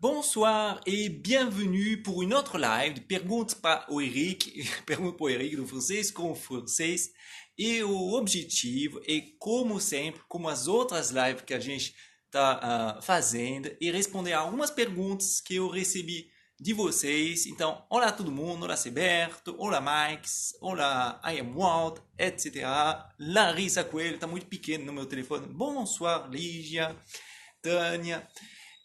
Bonsoir et bienvenue pour une autre live de Pergunte para o Eric, Pergunta para o Eric do francês com francês. E o objetivo é, como sempre, como as outras lives que a gente está fazendo, e responder algumas perguntas que eu recebi de vocês. Então, olá todo mundo, olá Seberto, olá Mike, olá I am Walt, etc. Larissa Coelho, está muito pequeno no meu telefone. Bonsoir Lígia, Tânia.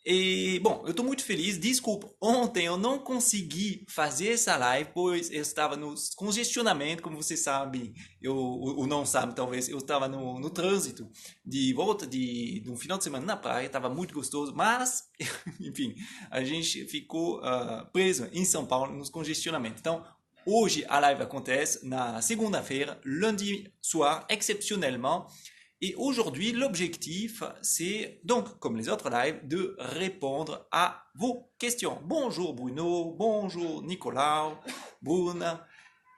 E, bom, eu estou muito feliz. Desculpa, ontem eu não consegui fazer essa live, pois eu estava no congestionamento, como vocês sabem, ou não sabem talvez, eu estava no trânsito de volta de um final de semana na praia, estava muito gostoso, mas, enfim, a gente ficou preso em São Paulo nos congestionamentos. Então, hoje a live acontece na segunda-feira, lundi soir, exceptionnellement. Et aujourd'hui, l'objectif, c'est donc, comme les autres lives, de répondre à vos questions. Bonjour Bruno, bonjour Nicolau, Bruna,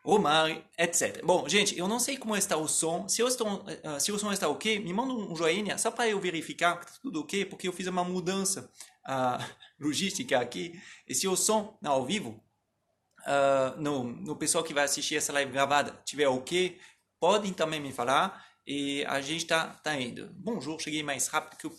Romário, etc. Bom, gente, eu não sei como está o som. Se o som está ok, me manda um joinha só para eu verificar que está tudo ok, porque eu fiz uma mudança logística aqui. E se o som ao vivo, no pessoal que vai assistir essa live gravada, tiver ok, podem também me falar. E a gente tá indo. Bonjour, cheguei mais rápido que o.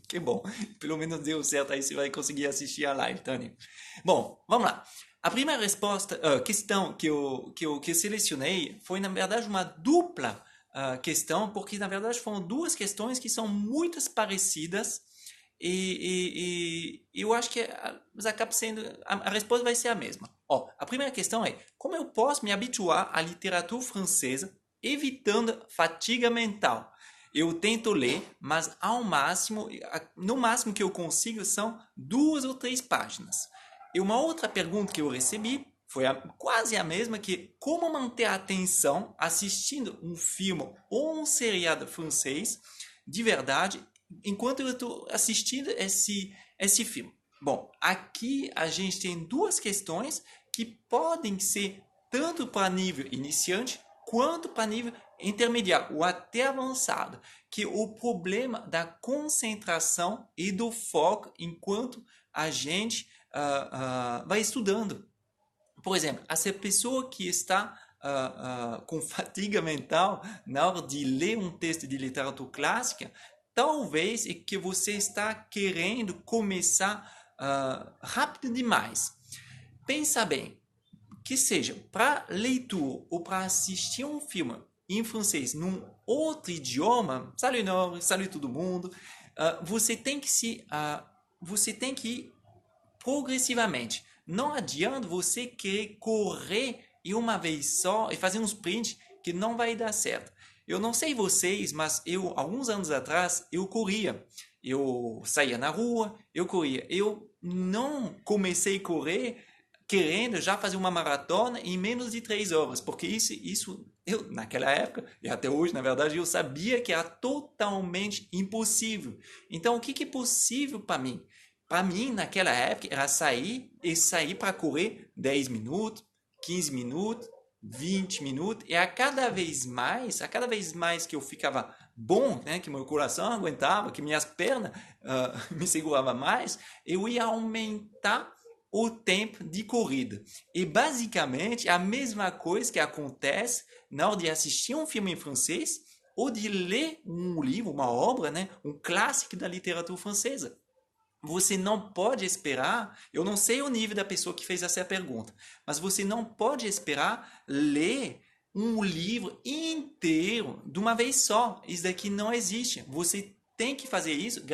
Que bom. Pelo menos deu certo aí, você vai conseguir assistir a live, Tânia. Bom, vamos lá. A primeira resposta, questão que eu selecionei foi, na verdade, uma dupla questão, porque, na verdade, foram duas questões que são muito parecidas e eu acho que acaba sendo, a resposta vai ser a mesma. Ó, a primeira questão é, como eu posso me habituar à literatura francesa evitando fatiga mental? Eu tento ler, mas ao máximo, no máximo que eu consigo são 2 ou 3 páginas. E uma outra pergunta que eu recebi foi quase a mesma, que como manter a atenção assistindo um filme ou um seriado francês de verdade enquanto eu estou assistindo esse filme. Bom, aqui a gente tem duas questões que podem ser tanto para nível iniciante quanto para nível intermediário ou até avançado, que o problema da concentração e do foco enquanto a gente vai estudando. Por exemplo, essa pessoa que está com fatiga mental na hora de ler um texto de literatura clássica, talvez é que você está querendo começar rápido demais. Pensa bem, que seja para leitura ou para assistir um filme em francês num outro idioma, salut Nord, salut todo mundo, você tem que ir progressivamente. Não adianta você querer correr em uma vez só e fazer um sprint que não vai dar certo. Eu não sei vocês, mas eu, alguns anos atrás, eu corria. Eu saía na rua, eu corria. Eu não comecei a correr querendo já fazer uma maratona em menos de 3 horas, porque isso eu, naquela época, e até hoje, na verdade, eu sabia que era totalmente impossível. Então, o que é possível para mim? Para mim, naquela época, era sair para correr 10 minutos, 15 minutos, 20 minutos, e a cada vez mais que eu ficava bom, né, que meu coração aguentava, que minhas pernas me seguravam mais, eu ia aumentar o tempo de corrida. E basicamente a mesma coisa que acontece na hora de assistir um filme em francês ou de ler um livro, uma obra, né, um clássico da literatura francesa. Você não pode esperar, eu não sei o nível da pessoa que fez essa pergunta, mas você não pode esperar ler um livro inteiro de uma vez só. Isso daqui não existe. Você tem que fazer isso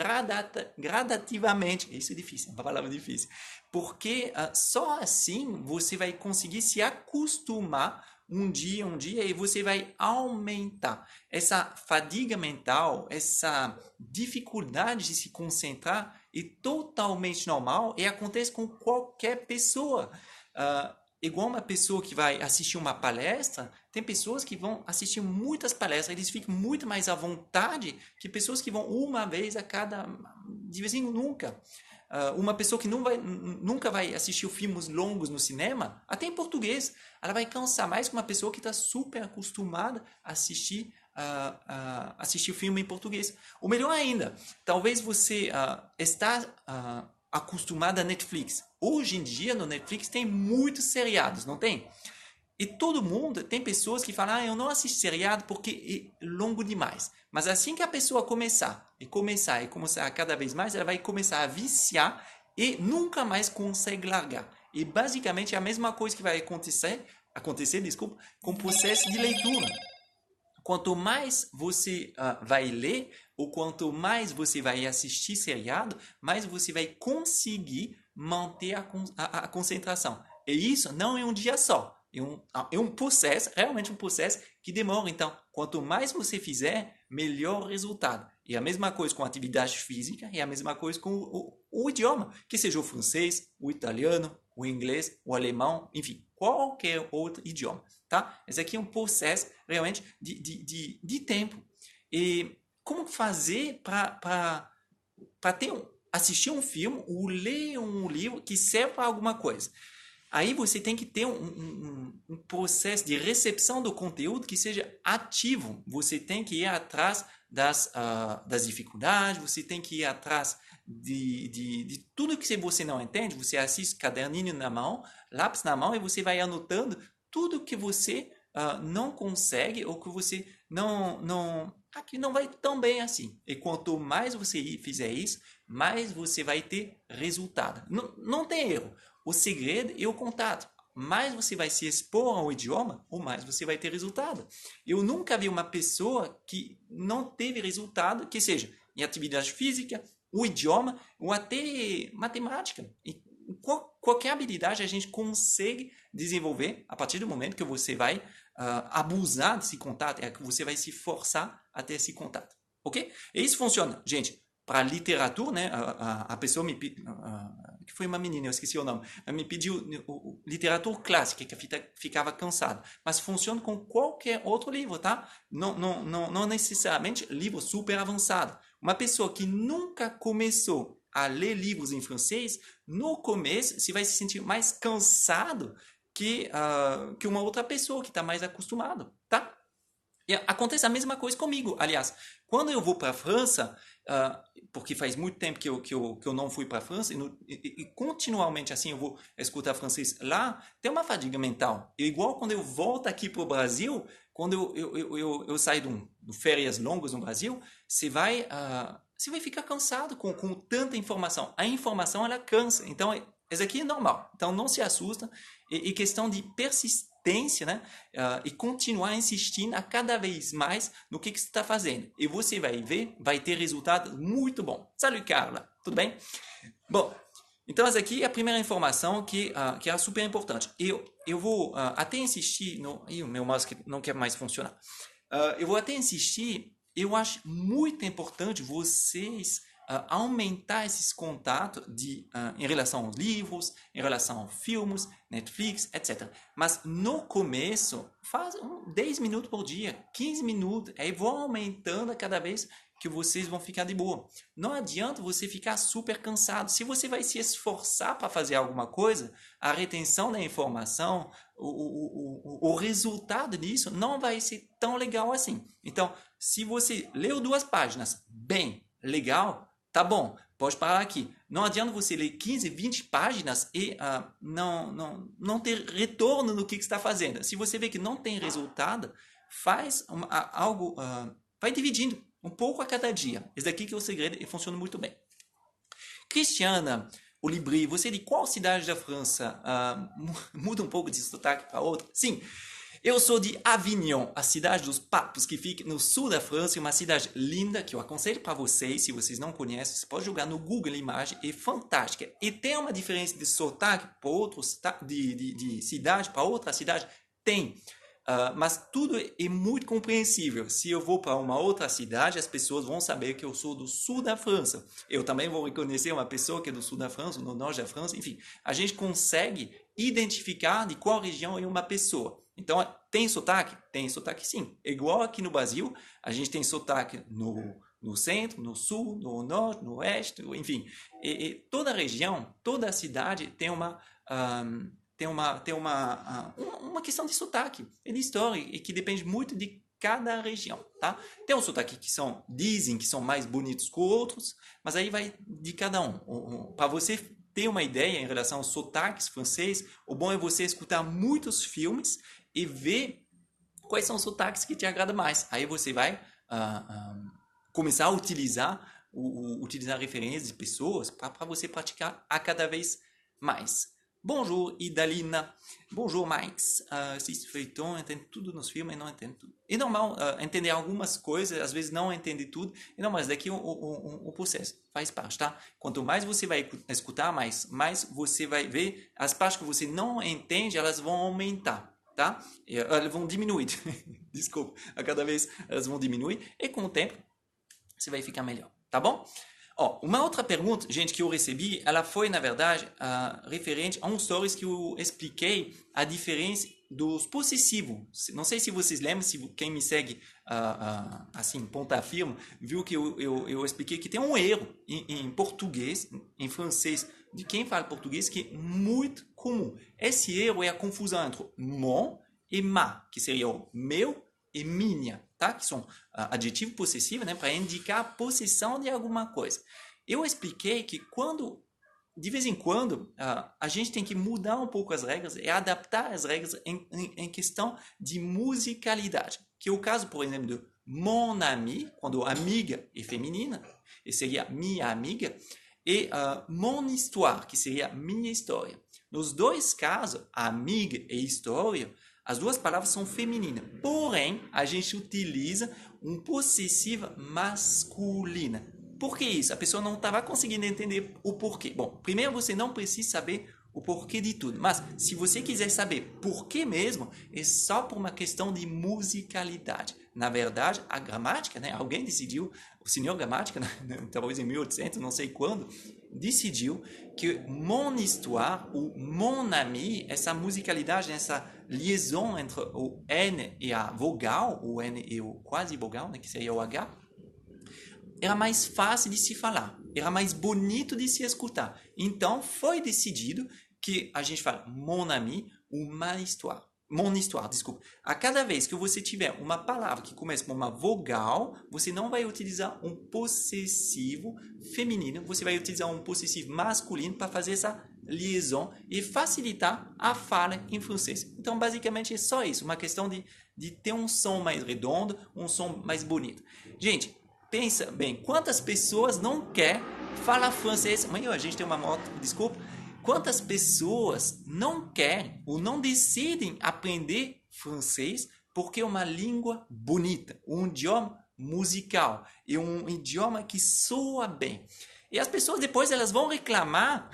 gradativamente. Isso é difícil, é uma palavra difícil. Porque só assim você vai conseguir se acostumar um dia, e você vai aumentar essa fadiga mental, essa dificuldade de se concentrar é totalmente normal e acontece com qualquer pessoa. Igual uma pessoa que vai assistir uma palestra, tem pessoas que vão assistir muitas palestras, eles ficam muito mais à vontade que pessoas que vão uma vez a cada, de vez em nunca. Uma pessoa que nunca vai assistir filmes longos no cinema, até em português, ela vai cansar mais que uma pessoa que está super acostumada a assistir filme em português. Ou melhor ainda, talvez você está acostumado à Netflix. Hoje em dia, no Netflix, tem muitos seriados, não tem? E todo mundo, tem pessoas que falam, eu não assisto seriado porque é longo demais. Mas assim que a pessoa começar cada vez mais, ela vai começar a viciar e nunca mais consegue largar. E basicamente é a mesma coisa que vai acontecer, com o processo de leitura. Quanto mais você vai ler, ou quanto mais você vai assistir seriado, mais você vai conseguir manter a concentração. E isso não é um dia só. É um processo, realmente um processo que demora. Então, quanto mais você fizer, melhor o resultado. E a mesma coisa com a atividade física, e a mesma coisa com o idioma, que seja o francês, o italiano, o inglês, o alemão, enfim, qualquer outro idioma. Tá? Esse aqui é um processo realmente de tempo. E como fazer para assistir um filme ou ler um livro que serve para alguma coisa? Aí você tem que ter um processo de recepção do conteúdo que seja ativo. Você tem que ir atrás das dificuldades, você tem que ir atrás de tudo que você não entende. Você assiste caderninho na mão, lápis na mão, e você vai anotando tudo que você não consegue ou que você que não vai tão bem assim. E quanto mais você fizer isso, mais você vai ter resultado. Não tem erro. O segredo é o contato. Mais você vai se expor ao idioma, ou mais você vai ter resultado. Eu nunca vi uma pessoa que não teve resultado, que seja em atividade física, o idioma, ou até matemática. E qualquer habilidade a gente consegue desenvolver a partir do momento que você vai abusar desse contato, é que você vai se forçar a ter esse contato. Ok? E isso funciona, gente, para literatura, né? A pessoa me pediu, que foi uma menina, eu esqueci o nome, ela me pediu literatura clássica, que ficava cansada. Mas funciona com qualquer outro livro, tá? Não necessariamente livro super avançado. Uma pessoa que nunca começou a ler livros em francês, no começo você vai se sentir mais cansado que uma outra pessoa que está mais acostumado, tá? E acontece a mesma coisa comigo. Aliás, quando eu vou para a França, porque faz muito tempo que eu não fui para a França, e continuamente assim eu vou escutar francês lá, tem uma fadiga mental. E igual quando eu volto aqui para o Brasil, quando eu saio de férias longas no Brasil, você vai ficar cansado com tanta informação. A informação, ela cansa. Então, isso aqui é normal. Então, não se assusta. E questão de persistência, né? E continuar insistindo a cada vez mais no que você está fazendo. E você vai ver, vai ter resultado muito bom. Salut, Carla. Tudo bem? Bom, então essa aqui é a primeira informação que é super importante. Eu vou até insistir no... Ih, o meu mouse não quer mais funcionar. Eu vou até insistir. Eu acho muito importante vocês aumentar esses contatos em relação aos livros, em relação aos filmes, Netflix, etc. Mas no começo, faz 10 minutos por dia, 15 minutos, aí vão aumentando a cada vez que vocês vão ficar de boa. Não adianta você ficar super cansado. Se você vai se esforçar para fazer alguma coisa, a retenção da informação, o resultado disso não vai ser tão legal assim. Então, se você leu 2 páginas, bem, legal, tá bom, pode parar aqui. Não adianta você ler 15, 20 páginas e não ter retorno no que está fazendo. Se você vê que não tem resultado, faz algo, vai dividindo um pouco a cada dia. Esse daqui que é o segredo e funciona muito bem. Cristiana Olibri, você é de qual cidade da França? Muda um pouco de sotaque para outra? Sim, eu sou de Avignon, a cidade dos papos, que fica no sul da França, uma cidade linda que eu aconselho para vocês, se vocês não conhecem, você pode jogar no Google Imagem, é fantástica. E tem uma diferença de sotaque para outros, de cidade para outra cidade? Tem. Mas tudo é muito compreensível. Se eu vou para uma outra cidade, as pessoas vão saber que eu sou do sul da França. Eu também vou reconhecer uma pessoa que é do sul da França, no norte da França. Enfim, a gente consegue identificar de qual região é uma pessoa. Então, tem sotaque? Tem sotaque sim. Igual aqui no Brasil, a gente tem sotaque no centro, no sul, no norte, no oeste, enfim. E toda região, toda cidade tem uma questão de sotaque e de história, e que depende muito de cada região, tá? Tem uns sotaques que dizem que são mais bonitos que outros, mas aí vai de cada um. Para você ter uma ideia em relação aos sotaques francês, o bom é você escutar muitos filmes e ver quais são os sotaques que te agradam mais. Aí você vai começar a utilizar referências de pessoas para você praticar a cada vez mais. Bonjour, Idalina. Bonjour, Max. Assiste Feuilleton, entende tudo nos filmes e não entende tudo. É normal entender algumas coisas, às vezes não entende tudo. E não, mas daqui o processo faz parte, tá? Quanto mais você vai escutar, mais você vai ver as partes que você não entende, elas vão aumentar, tá? Elas vão diminuir. Desculpa, a cada vez elas vão diminuir. E com o tempo, você vai ficar melhor, tá bom? Uma outra pergunta, gente, que eu recebi, ela foi, na verdade, referente a um stories que eu expliquei a diferença dos possessivos. Não sei se vocês lembram, se quem me segue assim, ponta firme, viu que eu expliquei que tem um erro em português, em francês, de quem fala português, que é muito comum. Esse erro é a confusão entre mon e ma, que seria o meu e minha, tá? Que são adjetivos possessivos, né? Para indicar a possessão de alguma coisa. Eu expliquei que de vez em quando, a gente tem que mudar um pouco as regras e adaptar as regras em questão de musicalidade. Que é o caso, por exemplo, do mon ami, quando amiga é feminina, e seria minha amiga, e mon histoire, que seria minha história. Nos dois casos, amiga e história, as duas palavras são femininas, porém, a gente utiliza um possessivo masculina. Por que isso? A pessoa não estava conseguindo entender o porquê. Bom, primeiro você não precisa saber o porquê de tudo, mas se você quiser saber porquê mesmo, é só por uma questão de musicalidade. Na verdade, a gramática, né? Alguém decidiu, o senhor gramática, né? Talvez em 1800, não sei quando, decidiu que mon histoire ou mon ami, essa musicalidade, essa liaison entre o N e a vogal, o N e o quase vogal, né? Que seria o H, era mais fácil de se falar, era mais bonito de se escutar. Então, foi decidido que a gente fala mon ami ou ma histoire. Mon histoire, desculpa. A cada vez que você tiver uma palavra que começa com uma vogal, você não vai utilizar um possessivo feminino, você vai utilizar um possessivo masculino para fazer essa liaison e facilitar a fala em francês. Então, basicamente, é só isso, uma questão de ter um som mais redondo, um som mais bonito. Gente, pensa bem, quantas pessoas não querem falar francês? Amanhã a gente tem uma moto, desculpa. Quantas pessoas não querem ou não decidem aprender francês porque é uma língua bonita, um idioma musical, é um idioma que soa bem. E as pessoas depois elas vão reclamar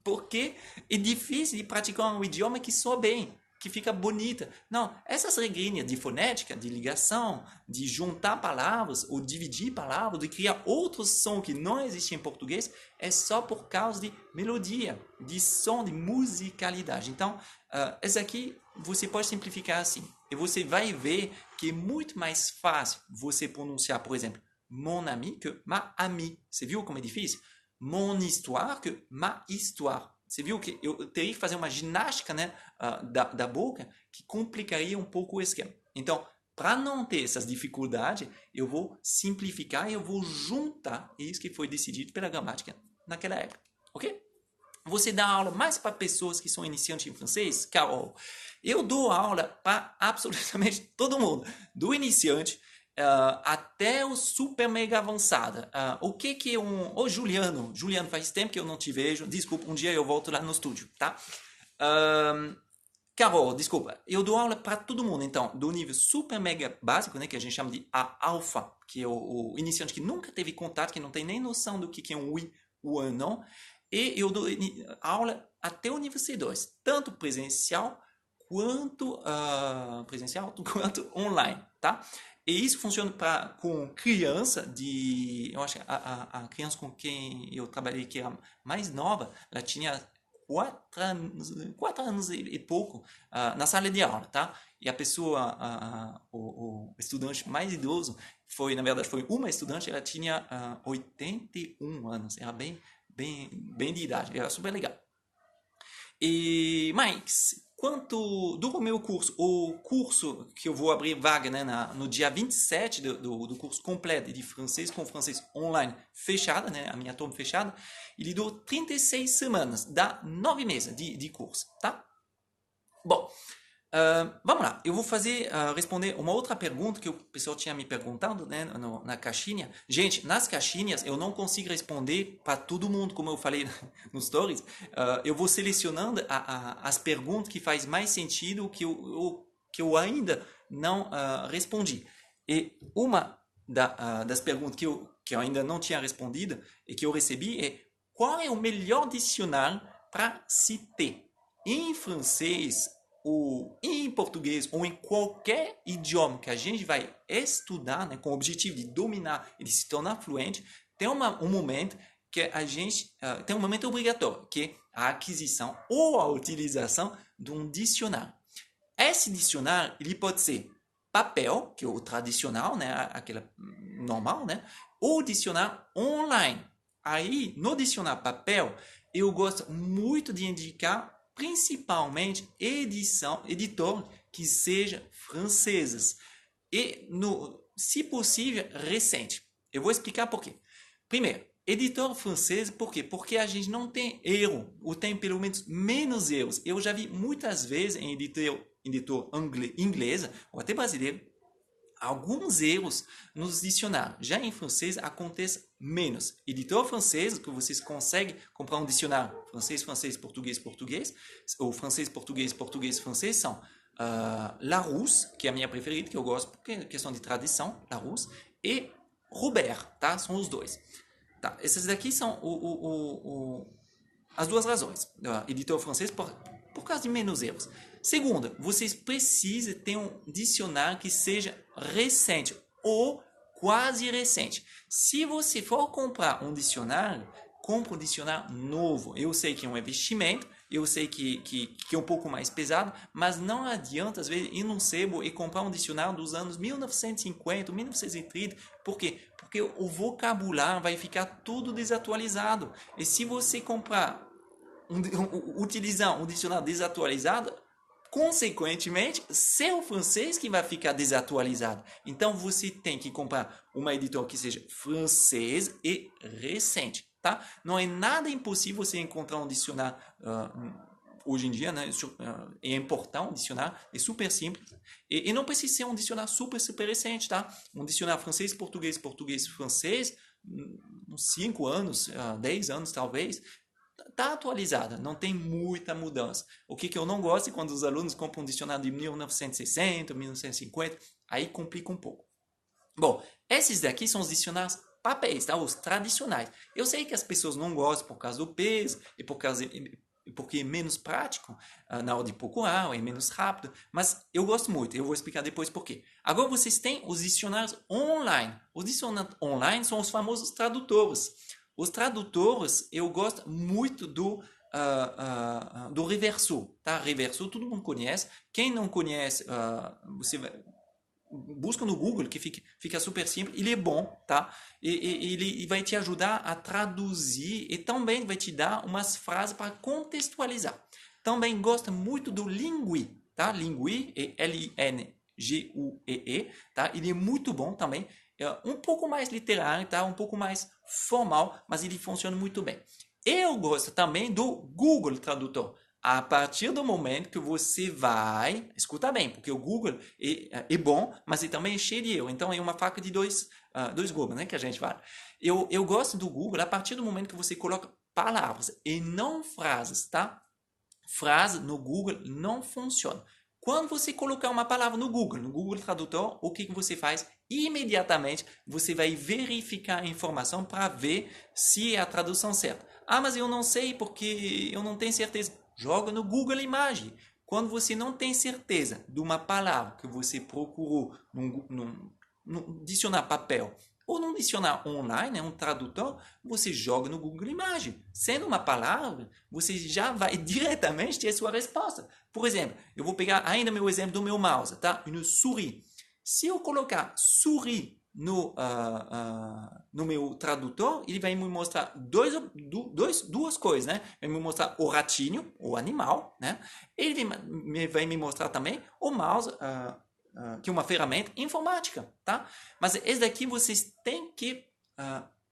porque é difícil de praticar um idioma que soa bem, que fica bonita. Não, essas regrinhas de fonética, de ligação, de juntar palavras ou dividir palavras, de criar outros sons que não existem em português, é só por causa de melodia, de som, de musicalidade. Então, essa aqui você pode simplificar assim. E você vai ver que é muito mais fácil você pronunciar, por exemplo, mon ami que ma amie. Você viu como é difícil? Mon histoire que ma histoire. Você viu que eu teria que fazer uma ginástica, né, da boca que complicaria um pouco o esquema. Então, para não ter essas dificuldades, eu vou simplificar e eu vou juntar isso que foi decidido pela gramática naquela época. Ok? Você dá aula mais para pessoas que são iniciantes em francês? Carol, eu dou aula para absolutamente todo mundo, do iniciante até o super mega avançada. O que é Ô, Juliano, faz tempo que eu não te vejo. Desculpa, um dia eu volto lá no estúdio, tá? Carol, desculpa, eu dou aula para todo mundo, então, do nível super mega básico, né, que a gente chama de alfa, que é o iniciante que nunca teve contato, que não tem nem noção do que é um oui ou um não, e eu dou aula até o nível C2, tanto presencial quanto online, tá? E isso funciona com criança eu acho que a criança com quem eu trabalhei, que era mais nova, ela tinha 4 anos e pouco na sala de aula, tá? E a pessoa, o estudante mais idoso, na verdade, foi uma estudante, ela tinha 81 anos, era bem de idade, era super legal. Mas, do meu curso, o curso que eu vou abrir vaga, né, no dia 27 do curso completo de francês, com francês online fechada, né, a minha turma fechada, ele dura 36 semanas, dá 9 meses de curso, tá? Bom, vamos lá, eu vou responder uma outra pergunta que o pessoal tinha me perguntado, né, na caixinha. Gente, nas caixinhas eu não consigo responder para todo mundo, como eu falei nos stories. Eu vou selecionando as perguntas que faz mais sentido, que eu ainda não respondi. E uma das perguntas que eu ainda não tinha respondido e que eu recebi é: qual é o melhor dicionário para se ter em francês, ou em português, ou em qualquer idioma que a gente vai estudar, né, com o objetivo de dominar e de se tornar fluente? Tem um momento que a gente tem um momento obrigatório, que é a aquisição ou a utilização de um dicionário. Esse dicionário, ele pode ser papel, que é o tradicional, né, aquele normal, né, ou dicionário online. Aí, no dicionário papel, eu gosto muito de indicar principalmente editor que seja francesas e, se possível, recente. Eu vou explicar por quê. Primeiro, editor francês, por quê? Porque a gente não tem erro, ou tem pelo menos menos erros. Eu já vi muitas vezes em editor inglesa, ou até brasileiro, alguns erros nos dicionários. Já em francês acontece menos. Editor francês, que vocês conseguem comprar um dicionário francês, francês, português, português, ou francês, português, português, francês, são Larousse, que é a minha preferida, que eu gosto, porque é questão de tradição, Larousse, e Robert, tá? São os dois. Tá? Esses daqui são as duas razões. Editor francês por causa de menos erros. Segunda, vocês precisam ter um dicionário que seja recente ou quase recente. Se você for comprar um dicionário, compre um dicionário novo. Eu sei que é um investimento, eu sei que é um pouco mais pesado, mas não adianta, às vezes, ir num sebo e comprar um dicionário dos anos 1950, 1930. Por quê? Porque o vocabulário vai ficar tudo desatualizado. E se você comprar, utilizar um dicionário desatualizado, consequentemente, seu francês que vai ficar desatualizado. Então, você tem que comprar uma editora que seja francês e recente, tá? Não é nada impossível você encontrar um dicionário hoje em dia, né? É importar um dicionário, é super simples. E não precisa ser um dicionário super recente, tá? Um dicionário francês, português, português, francês, uns 5 anos, 10 anos talvez, está atualizada, não tem muita mudança. O que eu não gosto é quando os alunos compram um dicionário de 1960, 1950, aí complica um pouco. Bom, esses daqui são os dicionários papéis, tá? Os tradicionais. Eu sei que as pessoas não gostam por causa do peso e porque é menos prático na hora de procurar, é menos rápido, mas eu gosto muito, eu vou explicar depois por quê. Agora vocês têm os dicionários online. Os dicionários online são os famosos tradutores. Os tradutores, eu gosto muito do Reverso, tá? Reverso todo mundo conhece. Quem não conhece, você busca no Google, que fica super simples. Ele é bom, tá? E ele vai te ajudar a traduzir e também vai te dar umas frases para contextualizar. Também gosto muito do Lingui, tá? Lingui, Lingui, tá? Ele é muito bom também. É um pouco mais literário, tá? Um pouco mais formal, mas ele funciona muito bem. Eu gosto também do Google Tradutor. A partir do momento que você vai, escuta bem, porque o Google é bom, mas ele também é cheio de erro. Então é uma faca de dois gumes, né, que a gente fala. Eu gosto do Google a partir do momento que você coloca palavras e não frases, tá? Frase no Google não funciona. Quando você colocar uma palavra no Google Tradutor, o que você faz? Imediatamente você vai verificar a informação para ver se é a tradução certa. Ah, mas eu não sei porque eu não tenho certeza. Joga no Google Imagem. Quando você não tem certeza de uma palavra que você procurou num dicionário papel ou num dicionário online, né, um tradutor, você joga no Google Imagem. Sendo uma palavra, você já vai diretamente ter a sua resposta. Por exemplo, eu vou pegar ainda meu exemplo do meu mouse, tá? Une souris. Se eu colocar souris no meu tradutor, ele vai me mostrar duas coisas, né? Vai me mostrar o ratinho, o animal, né? Ele vai me mostrar também o mouse, que é uma ferramenta informática, tá? Mas esse daqui vocês têm que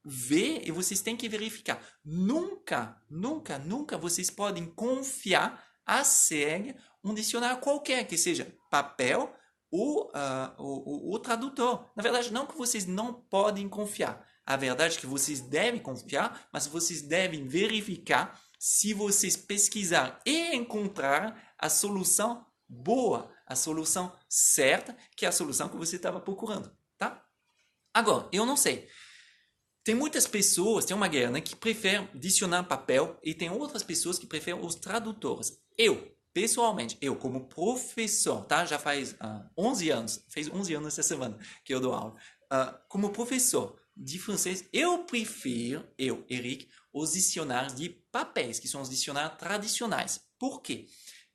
ver e vocês têm que verificar. Nunca, nunca, nunca vocês podem confiar a cega um dicionário qualquer, que seja papel o tradutor. Na verdade, não que vocês não podem confiar. A verdade é que vocês devem confiar, mas vocês devem verificar se vocês pesquisar e encontrar a solução boa, a solução certa, que é a solução que você estava procurando, tá? Agora, eu não sei. Tem muitas pessoas, tem uma guerra, né, que preferem dicionário papel e tem outras pessoas que preferem os tradutores. Pessoalmente, como professor, tá? Já faz 11 anos, fez 11 anos essa semana que eu dou aula. Como professor de francês, eu prefiro, Eric, os dicionários de papéis, que são os dicionários tradicionais. Por quê?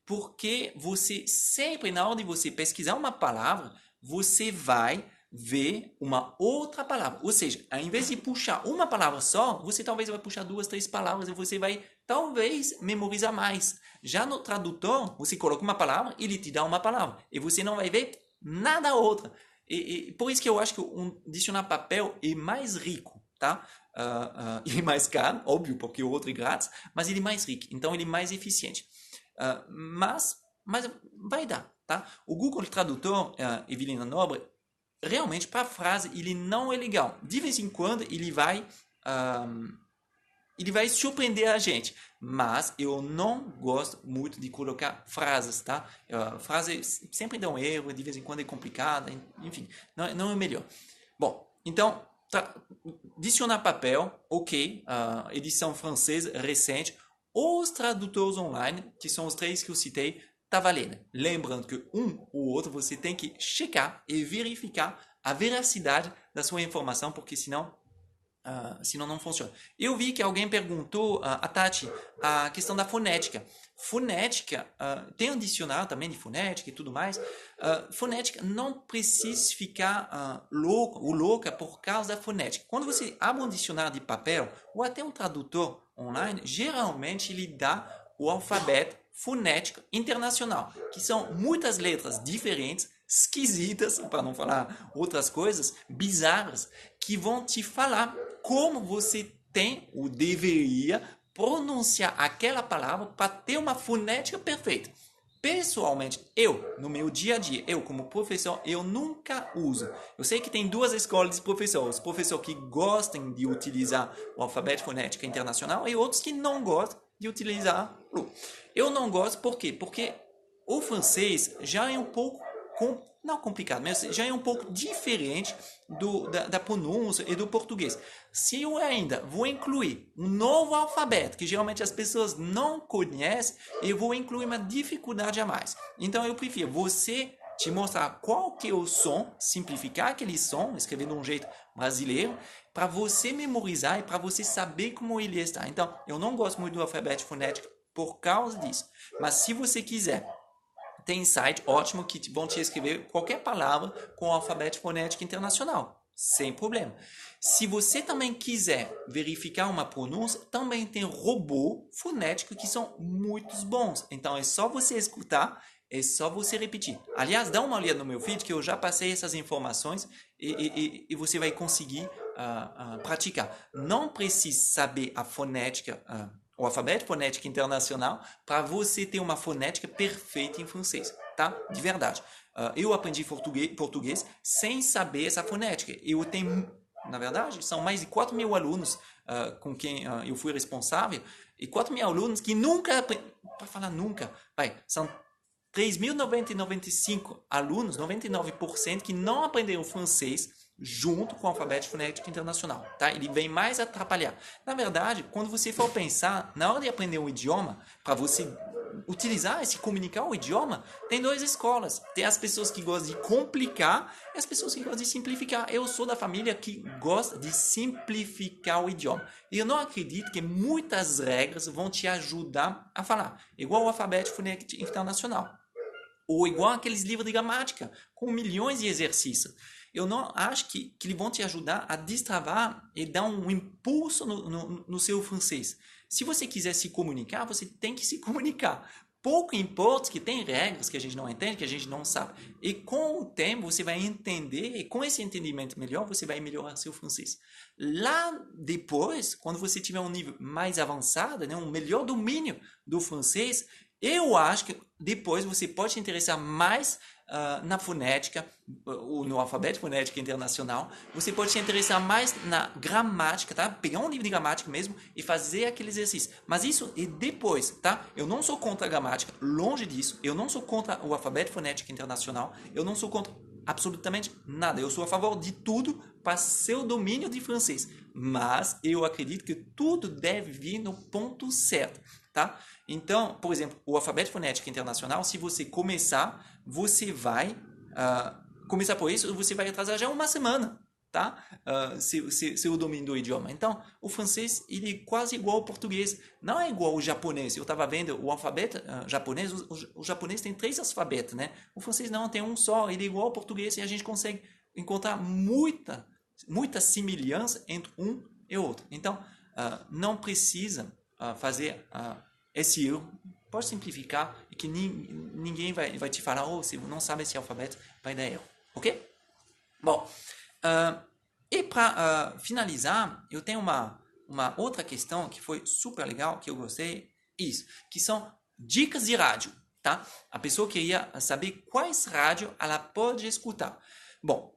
Porque você sempre, na hora de você pesquisar uma palavra, você vai ver uma outra palavra. Ou seja, ao invés de puxar uma palavra só, você talvez vai puxar 2, 3 palavras e você vai talvez memorizar mais. Já no tradutor, você coloca uma palavra, ele te dá uma palavra e você não vai ver nada outra. E por isso que eu acho que um dicionário papel é mais rico, tá? Ele é mais caro, óbvio, porque o outro é grátis, mas ele é mais rico, então ele é mais eficiente. Mas vai dar, tá? O Google Tradutor, Evelina Nobre, realmente para frase ele não é legal. De vez em quando ele vai surpreender a gente, mas eu não gosto muito de colocar frases, tá? Frases sempre dão erro, de vez em quando é complicada, enfim, não é melhor. Bom, então dicionário papel, ok, edição francesa recente, os tradutores online, que são os 3 que eu citei, tá valendo. Lembrando que um ou outro você tem que checar e verificar a veracidade da sua informação, porque senão não funciona. Eu vi que alguém perguntou, a Tati, a questão da fonética. Fonética, tem um dicionário também de fonética e tudo mais. Fonética não precisa ficar louca por causa da fonética. Quando você abre um dicionário de papel ou até um tradutor online, geralmente ele dá o alfabeto fonético internacional, que são muitas letras diferentes, esquisitas, para não falar outras coisas, bizarras, que vão te falar como você tem ou deveria pronunciar aquela palavra para ter uma fonética perfeita. Pessoalmente, no meu dia a dia, como professor, eu nunca uso. Eu sei que tem 2 escolas de professores. Os professores que gostam de utilizar o alfabeto fonético internacional e outros que não gostam de utilizar. Eu não gosto por quê? Porque o francês já é um pouco não complicado, mas já é um pouco diferente da pronúncia e do português. Se eu ainda vou incluir um novo alfabeto, que geralmente as pessoas não conhecem, eu vou incluir uma dificuldade a mais. Então eu prefiro você te mostrar qual que é o som, simplificar aquele som, escrever de um jeito brasileiro, para você memorizar e para você saber como ele está. Então, eu não gosto muito do alfabeto fonético por causa disso. Mas se você quiser, tem site ótimo que vão te escrever qualquer palavra com o alfabeto fonético internacional, sem problema. Se você também quiser verificar uma pronúncia, também tem robô fonético que são muito bons. Então é só você escutar, é só você repetir. Aliás, dá uma olhada no meu vídeo que eu já passei essas informações e você vai conseguir praticar. Não precisa saber a fonética, o alfabeto fonético internacional para você ter uma fonética perfeita em francês, tá? De verdade. Eu aprendi português sem saber essa fonética. Eu tenho, na verdade, são mais de 4.000 alunos com quem eu fui responsável e 4.000 alunos que nunca, para falar nunca, são 3.995 alunos, 99% que não aprenderam francês junto com o alfabeto fonético internacional, tá? Ele vem mais atrapalhar. Na verdade, quando você for pensar, na hora de aprender um idioma, para você utilizar e se comunicar o idioma, tem 2 escolas. Tem as pessoas que gostam de complicar e as pessoas que gostam de simplificar. Eu sou da família que gosta de simplificar o idioma. E eu não acredito que muitas regras vão te ajudar a falar. Igual o alfabeto fonético internacional. Ou igual aqueles livros de gramática, com milhões de exercícios. eu não acho que eles vão te ajudar a destravar e dar um impulso no seu francês. Se você quiser se comunicar, você tem que se comunicar. Pouco importa que tem regras que a gente não entende, que a gente não sabe. E com o tempo você vai entender, e com esse entendimento melhor, você vai melhorar seu francês. Lá depois, quando você tiver um nível mais avançado, né, um melhor domínio do francês, eu acho que depois você pode se interessar mais na fonética, ou no alfabeto fonético internacional. Você pode se interessar mais na gramática, tá? Pegar um livro de gramática mesmo e fazer aquele exercício. Mas isso é depois, tá? Eu não sou contra a gramática, longe disso. Eu não sou contra o alfabeto fonético internacional. Eu não sou contra absolutamente nada. Eu sou a favor de tudo para seu domínio de francês. Mas eu acredito que tudo deve vir no ponto certo, tá? Então, por exemplo, o alfabeto fonético internacional, se você começar, você vai começar por isso, você vai atrasar já uma semana, tá? Seu domínio do idioma. Então, o francês, ele é quase igual ao português. Não é igual ao japonês. Eu estava vendo o alfabeto japonês, o japonês tem 3 alfabetos, né? O francês não, tem um só. Ele é igual ao português e a gente consegue encontrar muita semelhança entre um e outro. Então, não precisa fazer esse erro. Pode simplificar e que ninguém vai te falar, oh, se não sabe esse alfabeto, vai dar erro. Ok? Bom, e para finalizar, eu tenho uma outra questão que foi super legal, que eu gostei, isso, que são dicas de rádio, tá? A pessoa queria saber quais rádios ela pode escutar. Bom,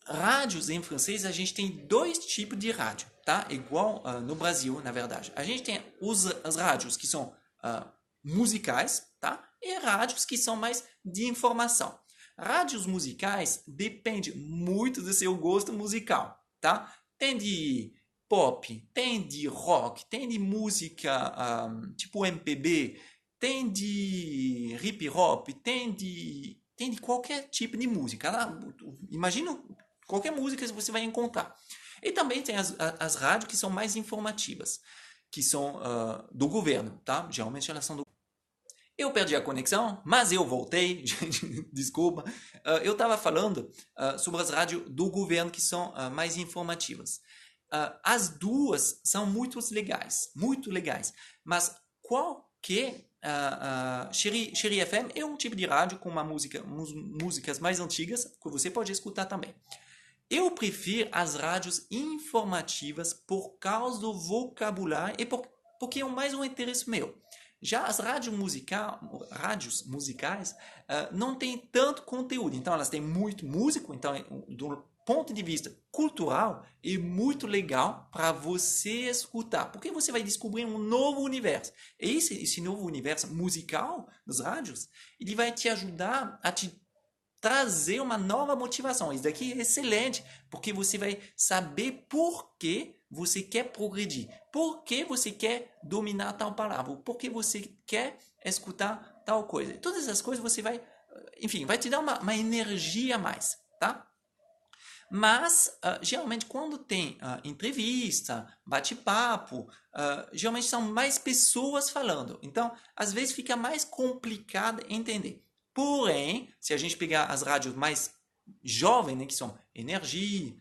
rádios em francês, a gente tem 2 tipos de rádio, tá? Igual no Brasil, na verdade. A gente tem as rádios que são musicais, tá? E rádios que são mais de informação. Rádios musicais depende muito do seu gosto musical, tá? Tem de pop, tem de rock, tem de música tipo MPB, tem de hip hop, tem de qualquer tipo de música. Imagina qualquer música que você vai encontrar. E também tem as rádios que são mais informativas, que são do governo, tá? Geralmente elas são do... Eu perdi a conexão, mas eu voltei, desculpa. Eu estava falando sobre as rádios do governo que são mais informativas. As duas são muito legais, mas qualquer Chérie FM é um tipo de rádio com músicas mais antigas que você pode escutar também. Eu prefiro as rádios informativas por causa do vocabulário e porque é mais um interesse meu. Já as rádios musicais não têm tanto conteúdo, então elas têm muito músico, então do ponto de vista cultural é muito legal para você escutar, porque você vai descobrir um novo universo. E esse novo universo musical das rádios, ele vai te ajudar a te trazer uma nova motivação. Isso daqui é excelente, porque você vai saber por que você quer progredir, por que você quer dominar tal palavra, por que você quer escutar tal coisa. Todas essas coisas você vai, enfim, vai te dar uma energia a mais, tá? Mas, geralmente, quando tem entrevista, bate-papo, geralmente são mais pessoas falando. Então, às vezes fica mais complicado entender. Porém, se a gente pegar as rádios mais jovens, né, que são Energia,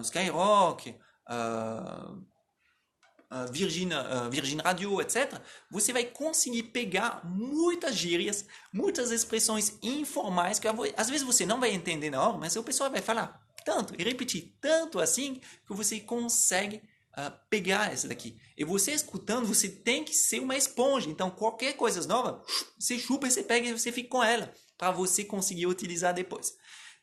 Skyrock, Virgin Radio, etc., você vai conseguir pegar muitas gírias, muitas expressões informais que às vezes você não vai entender na hora, mas o pessoal vai falar tanto e repetir tanto assim que você consegue pegar essa daqui. E você escutando, você tem que ser uma esponja. Então, qualquer coisa nova, você chupa, você pega e você fica com ela para você conseguir utilizar depois.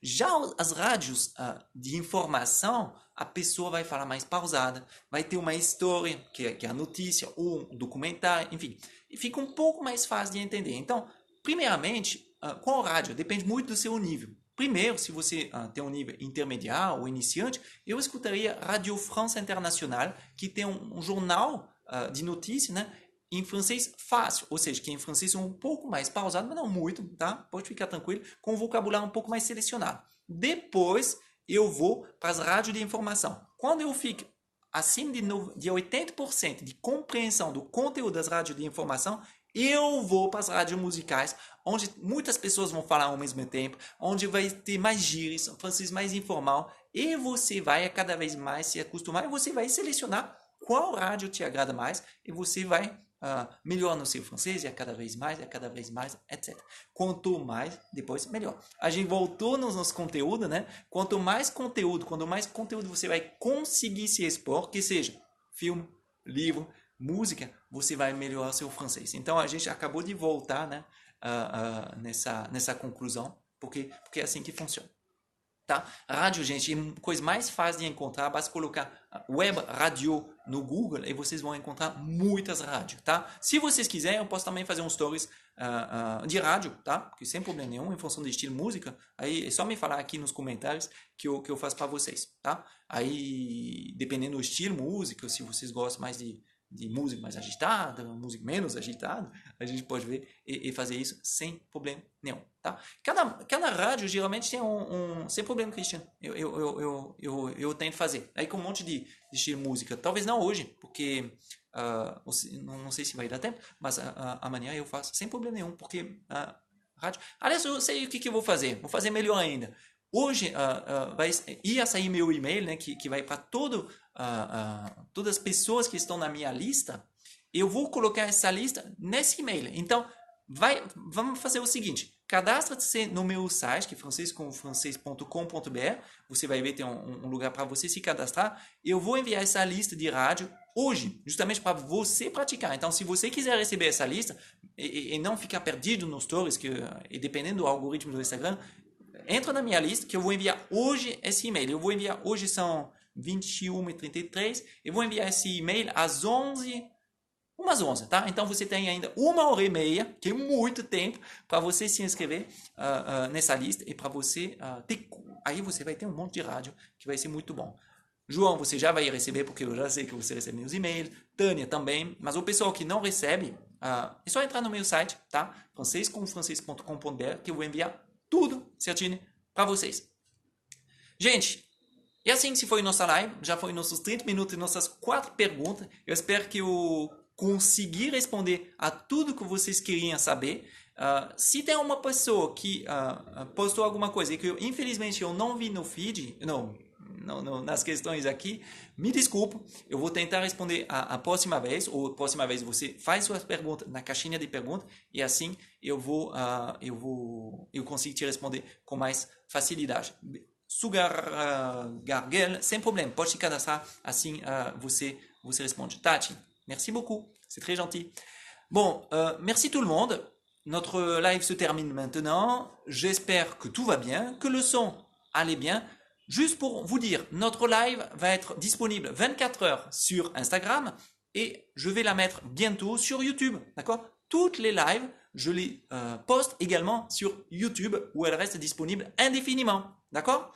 Já as rádios de informação, a pessoa vai falar mais pausada, vai ter uma história, que é a notícia, ou um documentário, enfim. E fica um pouco mais fácil de entender. Então, primeiramente, qual rádio? Depende muito do seu nível. Primeiro, se você tem um nível intermediário ou iniciante, eu escutaria Radio France Internationale, que tem um jornal de notícias, né, em francês fácil, ou seja, que em francês é um pouco mais pausado, mas não muito, tá? Pode ficar tranquilo, com um vocabulário um pouco mais selecionado. Depois, eu vou para as rádios de informação. Quando eu fico acima de 80% de compreensão do conteúdo das rádios de informação, eu vou para as rádios musicais, onde muitas pessoas vão falar ao mesmo tempo, onde vai ter mais gírias, um francês mais informal, e você vai cada vez mais se acostumar, e você vai selecionar qual rádio te agrada mais, e você vai melhor no seu francês, e cada vez mais, etc. Quanto mais, depois, melhor. A gente voltou nos nossos conteúdos, né? Quanto mais conteúdo você vai conseguir se expor, que seja filme, livro, música, você vai melhorar seu francês. Então, a gente acabou de voltar, né, nessa conclusão, porque é assim que funciona. Tá? Rádio, gente, é a coisa mais fácil de encontrar. Basta colocar web radio no Google e vocês vão encontrar muitas rádios, tá? Se vocês quiserem, eu posso também fazer um stories de rádio, tá? Porque sem problema nenhum, em função do estilo música, aí é só me falar aqui nos comentários que eu faço para vocês, tá? Aí, dependendo do estilo música, se vocês gostam mais de música mais agitada, música menos agitada, a gente pode ver e fazer isso sem problema nenhum, tá? Cada rádio geralmente tem sem problema, Christian. Eu tento fazer. Aí com um monte de estilo música. Talvez não hoje, porque não sei se vai dar tempo, mas amanhã eu faço sem problema nenhum, porque rádio... Aliás, eu sei o que eu vou fazer. Vou fazer melhor ainda. Hoje ia sair meu e-mail, né, que vai para todas as pessoas que estão na minha lista. Eu vou colocar essa lista nesse e-mail. Então, vamos fazer o seguinte. Cadastra-se no meu site, que é francescomfrancês.com.br. Você vai ver, tem um lugar para você se cadastrar. Eu vou enviar essa lista de rádio hoje, justamente para você praticar. Então, se você quiser receber essa lista e não ficar perdido nos stories, e dependendo do algoritmo do Instagram, entra na minha lista que eu vou enviar hoje esse e-mail. Eu vou enviar, hoje são 21h33, eu vou enviar esse e-mail às 11, umas 11, tá? Então você tem ainda 1h30, que é muito tempo, para você se inscrever nessa lista e para você ter... Aí você vai ter um monte de rádio que vai ser muito bom. João, você já vai receber, porque eu já sei que você recebe meus e-mails. Tânia também. Mas o pessoal que não recebe, é só entrar no meu site, tá? francescomfrancês.com.br, que eu vou enviar tudo certinho para vocês. Gente, e assim se foi nossa live. Já foi nossos 30 minutos e nossas 4 perguntas. Eu espero que eu consegui responder a tudo que vocês queriam saber. Se tem uma pessoa que postou alguma coisa e que infelizmente eu não vi no feed, nas questões aqui, me desculpa, eu vou tentar responder a próxima vez, ou a próxima vez você faz suas perguntas na caixinha de perguntas e assim eu consigo te responder com mais facilidade. Sugar Gargel, sem problema, pode se cadastrar, assim você responde. Tati, merci beaucoup, c'est très gentil. Bon, merci tout le monde. Notre live se termine maintenant. J'espère que tout va bien, que le son allait bien. Juste pour vous dire, notre live va être disponible 24 heures sur Instagram et je vais la mettre bientôt sur YouTube, d'accord? Toutes les lives, je les poste également sur YouTube où elles restent disponibles indéfiniment, d'accord?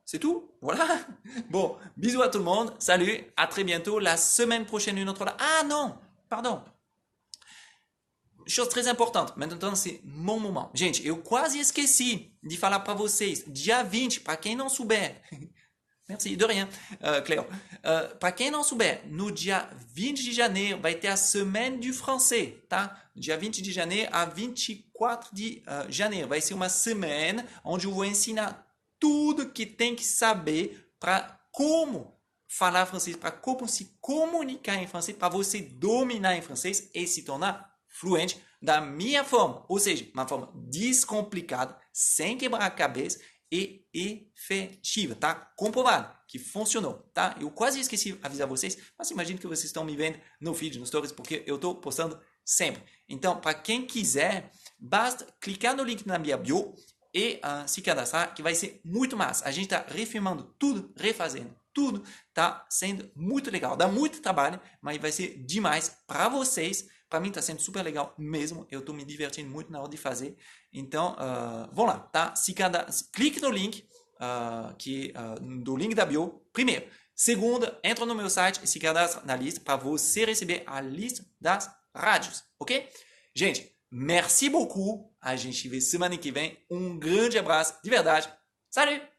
C'est tout, voilà. Bon, bisous à tout le monde, salut, à très bientôt. La semaine prochaine, une autre live. Ah non, pardon. Chose très importante, maintenant c'est mon moment. Gente, eu quase esqueci de falar para vocês, dia 20, para quem não souber, merci, de rien, Cléo. Para quem não souber, no dia 20 de janeiro vai ter a Semaine du Français, tá? Dia 20 de janeiro a 24 de janeiro. Vai ser uma semana onde eu vou ensinar tudo que tem que saber para como falar francês, para como se comunicar em francês, para você dominar em francês e se tornar fluente da minha forma, ou seja, uma forma descomplicada, sem quebrar a cabeça e efetiva, tá? Comprovado que funcionou, tá? Eu quase esqueci de avisar vocês, mas imagino que vocês estão me vendo no feed, nos stories, porque eu estou postando sempre. Então, para quem quiser, basta clicar no link na minha bio e se cadastrar, que vai ser muito massa. A gente está refilmando tudo, refazendo tudo, tá sendo muito legal. Dá muito trabalho, mas vai ser demais para vocês. Para mim está sendo super legal mesmo. Eu estou me divertindo muito na hora de fazer. Então, vão lá, tá? Clique no link, do link da bio, primeiro. Segunda, entra no meu site e se cadastra na lista para você receber a lista das rádios, ok? Gente, merci beaucoup. A gente se vê semana que vem. Um grande abraço, de verdade. Salut!